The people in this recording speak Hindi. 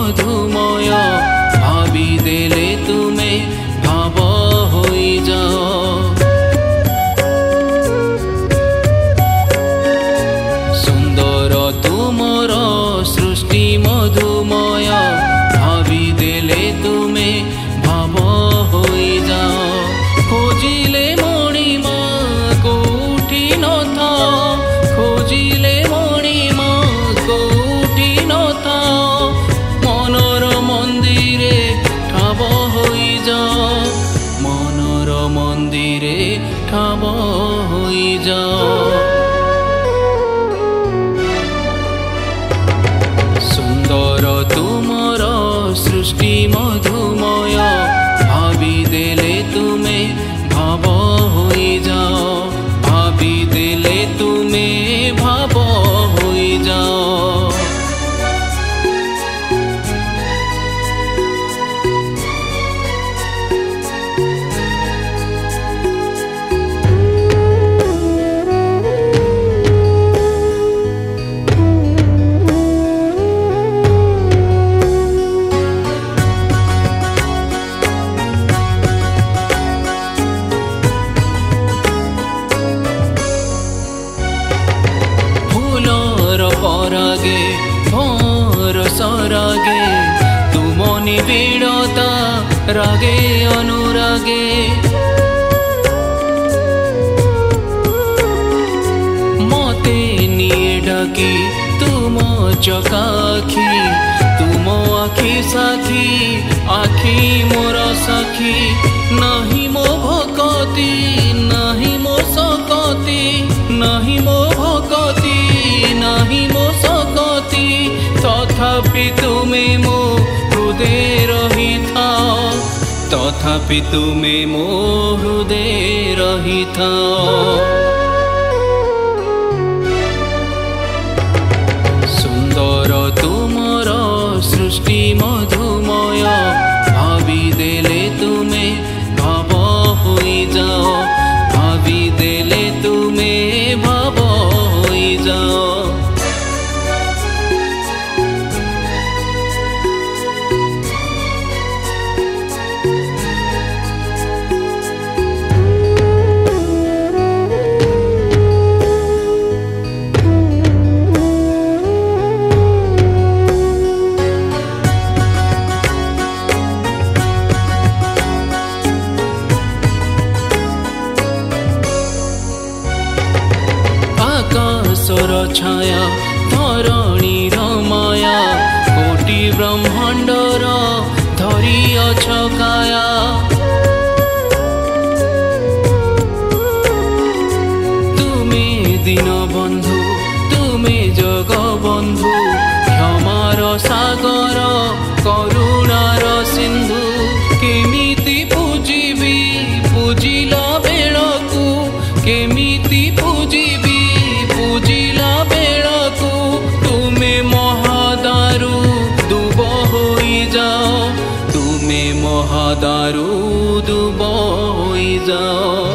मधुमय भावी देले तुमे भाव होई जाओ। सुंदर तुमर सृष्टि मधुमय भावी देले तुमे भाव होई जाओ। खोजिले मणिमा कोठी न थाओ, खोजिले मणिमा कोठी न थाओ। मनर मंदिरे ठाव होई जाओ, मनर मंदिरे ठाव होई जाओ। सुंदर तुमर सृष्टि मधुमय भावी देले तुमे भाव होई जाओ, भावी देले तुमे भाव होई जाओ। परागे भोर सरागे तुम निबिड़ता रागे अनुरागे। मते निये डाकी तुम चकाखी, तुम आखि साखी आखि मोर साखी। नहीं मो भकती नहीं मो सकती, नहीं मो भकती नहीं मो सकती। तथापि तुमे मो हृदय रही थाओ, तथापि तुमे मो हृदय रही थाओ। सुंदर तुमर सृष्टि मधुमय भावी देले तुमे भाव होई जाओ, भावी देले तुमे भाव होई जाओ। आकाशर छाया धरणी रमाया, कोटि ब्रह्मांडर धरी अछ काया। तुमे दीन बंधु तुमे जग बंधु, क्षमार सागर करुणार सिंधु। केमिति पूजिबी पूजिला बेळकु, केमिति पूजिबी पूजिला बेळकु। तुमे महादारु दुब होई जाओ, तुमे महादारु दुब होई जाओ।